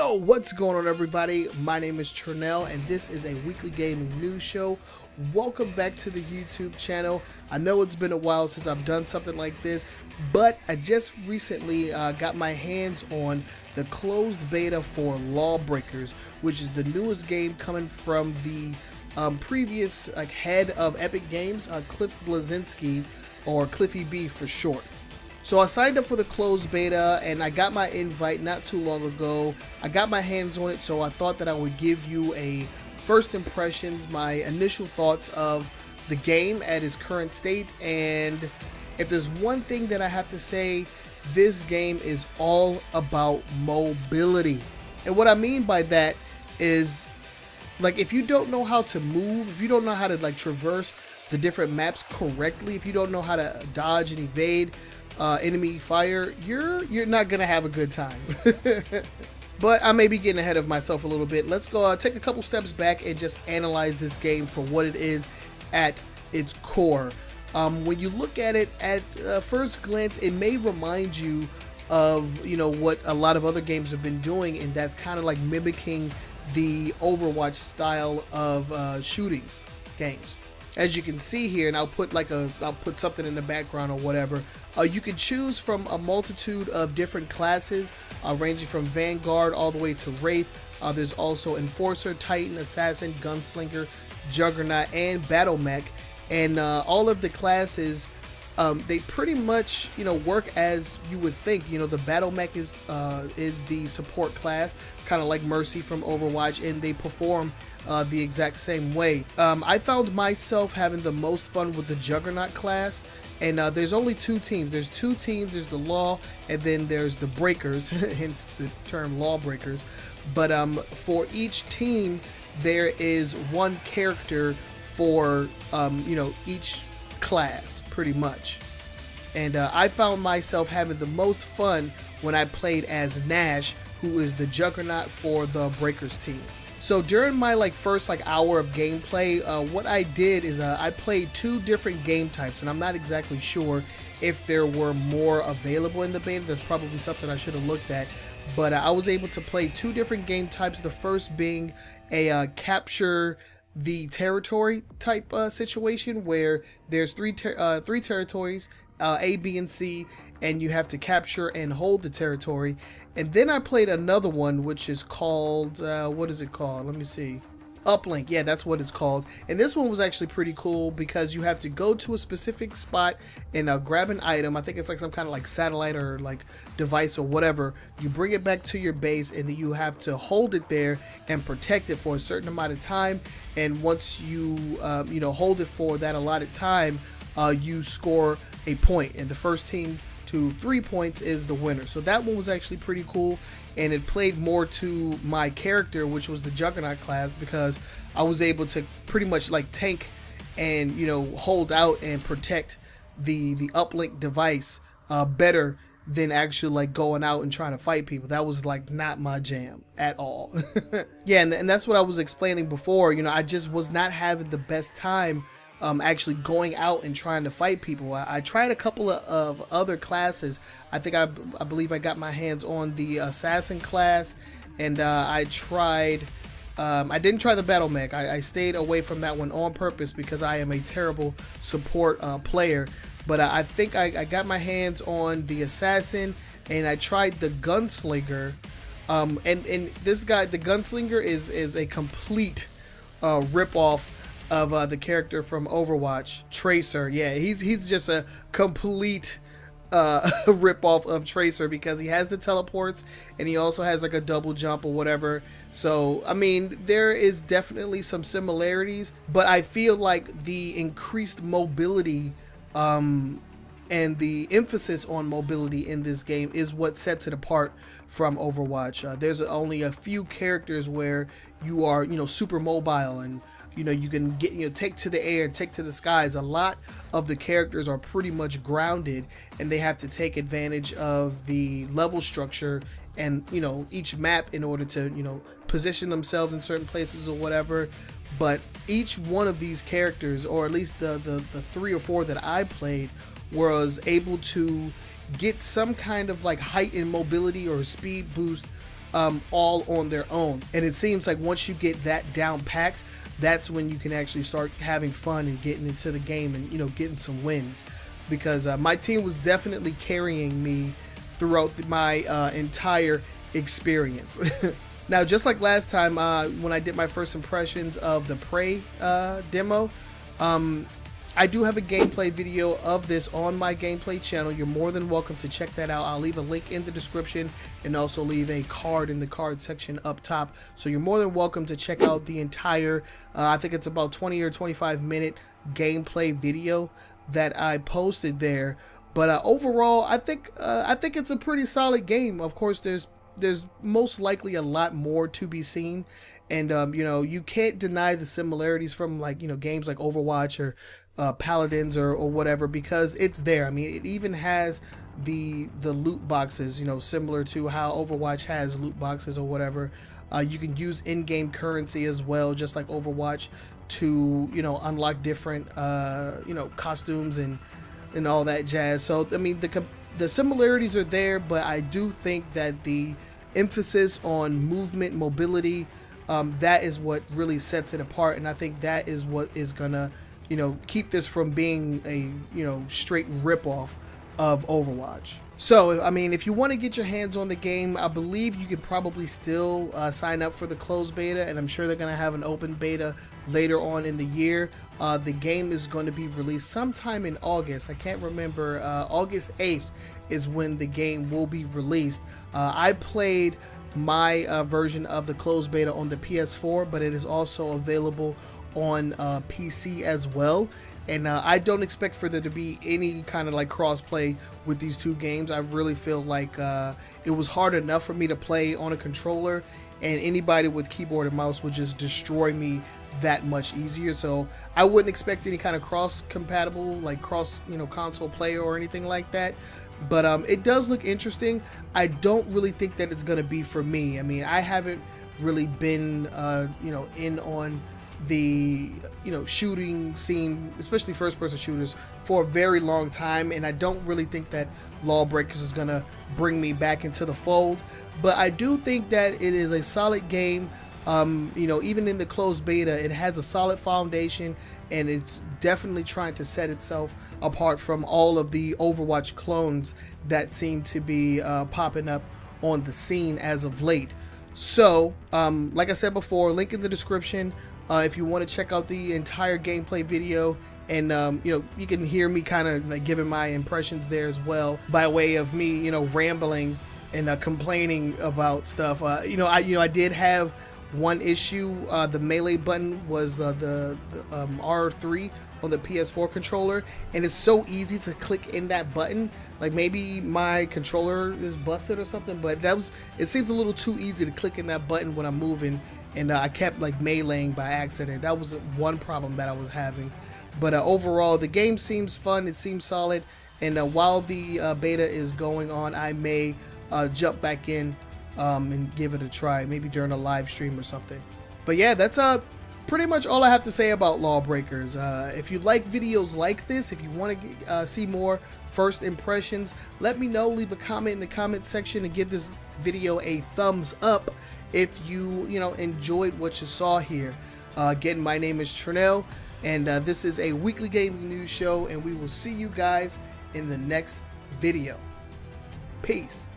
Yo, what's going on, everybody? My name is Trenell, and this is a weekly gaming news show. Welcome back to the YouTube channel. I know it's been a while since I've done something like this, but I just recently got my hands on the closed beta for Lawbreakers, which is the newest game coming from the previous head of Epic Games, Cliff Bleszinski, or Cliffy B for short. So I signed up for the closed beta and I got my invite not too long ago. I got my hands on it, so I thought that I would give you a first impressions, my initial thoughts of the game at its current state. And if there's one thing that I have to say, this game is all about mobility. And what I mean by that is, like, if you don't know how to move, if you don't know how to traverse the different maps correctly, if you don't know how to dodge and evade enemy fire, you're not gonna have a good time. But I may be getting ahead of myself a little bit. Let's go take a couple steps back and just analyze this game for what it is at its core. When you look at it at first glance, it may remind you of what a lot of other games have been doing, and that's kind of like mimicking the Overwatch style of shooting games. As you can see here, and I'll put something in the background or whatever. You can choose from a multitude of different classes, ranging from Vanguard all the way to Wraith. There's also Enforcer, Titan, Assassin, Gunslinger, Juggernaut, and Battle Mech. And all of the classes, they pretty much work as you would think. The Battle Mech is the support class, kind of like Mercy from Overwatch, and they perform the exact same way. I found myself having the most fun with the Juggernaut class, and there's only two teams. There's two teams. There's the Law, and then there's the Breakers, hence the term Lawbreakers. But for each team, there is one character for each class, pretty much. And I found myself having the most fun when I played as Nash, who is the Juggernaut for the Breakers team. So during my first hour of gameplay, what I did is I played two different game types, and I'm not exactly sure if there were more available in the beta. That's probably something I should have looked at. But I was able to play two different game types. The first being a capture the territory type situation, where there's three territories, A, B, and C, and you have to capture and hold the territory. And then I played another one, which is called, what is it called? Let me see. Uplink. Yeah, that's what it's called. And this one was actually pretty cool because you have to go to a specific spot and grab an item. I think it's some kind of satellite or device or whatever. You bring it back to your base, and then you have to hold it there and protect it for a certain amount of time. And once you hold it for that allotted time, you score a point, and the first team to 3 points is the winner. So that one was actually pretty cool, and it played more to my character, which was the Juggernaut class, because I was able to pretty much tank and hold out and protect the uplink device better than actually going out and trying to fight people. That was not my jam at all. Yeah, and that's what I was explaining before. I just was not having the best time actually going out and trying to fight people. I tried a couple of other classes. I think I believe I got my hands on the Assassin class, and I didn't try the Battle Mech. I stayed away from that one on purpose because I am a terrible support player. But I think I got my hands on the Assassin, and I tried the Gunslinger. And this guy, the Gunslinger, is a complete rip-off of the character from Overwatch, Tracer. Yeah, he's just a complete rip-off of Tracer, because he has the teleports, and he also has a double jump or whatever. So I mean, there is definitely some similarities, but I feel like the increased mobility and the emphasis on mobility in this game is what sets it apart from Overwatch. There's only a few characters where you are super mobile, and you can get take to the air, take to the skies. A lot of the characters are pretty much grounded, and they have to take advantage of the level structure and each map in order to position themselves in certain places or whatever. But each one of these characters, or at least the 3 or 4 that I played, was able to get some kind of height in mobility or speed boost all on their own. And it seems like once you get that down packed, that's when you can actually start having fun and getting into the game and, you know, getting some wins. Because my team was definitely carrying me throughout my entire experience. Now, just like last time when I did my first impressions of the Prey demo, I do have a gameplay video of this on my gameplay channel. You're more than welcome to check that out. I'll leave a link in the description and also leave a card in the card section up top. So you're more than welcome to check out the entire, I think it's about 20 or 25 minute gameplay video that I posted there. But overall, I think it's a pretty solid game. Of course, there's most likely a lot more to be seen. And, you know, you can't deny the similarities from, like, you know, games like Overwatch or Paladins or whatever, because it's there. I mean, it even has the loot boxes, you know, similar to how Overwatch has loot boxes or whatever. You can use in-game currency as well, just like Overwatch, to, you know, unlock different, you know, costumes and all that jazz. So, I mean, the similarities are there, but I do think that the emphasis on movement, mobility, that is what really sets it apart, and I think that is what is gonna, you know, keep this from being a, you know, straight ripoff of Overwatch. So, I mean, if you want to get your hands on the game, I believe you can probably still sign up for the closed beta, and I'm sure they're gonna have an open beta later on in the year. The game is going to be released sometime in August. I can't remember. August 8th is when the game will be released. I played my version of the closed beta on the PS4, but it is also available on PC as well. And I don't expect for there to be any kind of like cross-play with these two games. I really feel like it was hard enough for me to play on a controller, and anybody with keyboard and mouse would just destroy me that much easier. So I wouldn't expect any kind of cross-compatible, like cross, you know, console play or anything like that. But it does look interesting. I don't really think that it's gonna be for me. I mean, I haven't really been you know, in on the, you know, shooting scene, especially first-person shooters, for a very long time, and I don't really think that Lawbreakers is gonna bring me back into the fold. But I do think that it is a solid game. You know, even in the closed beta, it has a solid foundation, and it's definitely trying to set itself apart from all of the Overwatch clones that seem to be popping up on the scene as of late. So, like I said before, link in the description if you want to check out the entire gameplay video, and you know, you can hear me kind of like giving my impressions there as well, by way of me, you know, rambling and complaining about stuff. You know, I did have one issue. The melee button was the R3 on the PS4 controller, and it's so easy to click in that button. Like, maybe my controller is busted or something, but it seems a little too easy to click in that button when I'm moving, and I kept like meleeing by accident. That was one problem that I was having. But overall, the game seems fun, it seems solid, and while the beta is going on, I may jump back in and give it a try, maybe during a live stream or something. But yeah, that's pretty much all I have to say about Lawbreakers. If you like videos like this, if you want to see more first impressions, let me know. Leave a comment in the comment section and give this video a thumbs up if you know, enjoyed what you saw here. Again, my name is Trenell, and this is a weekly gaming news show, and we will see you guys in the next video. Peace.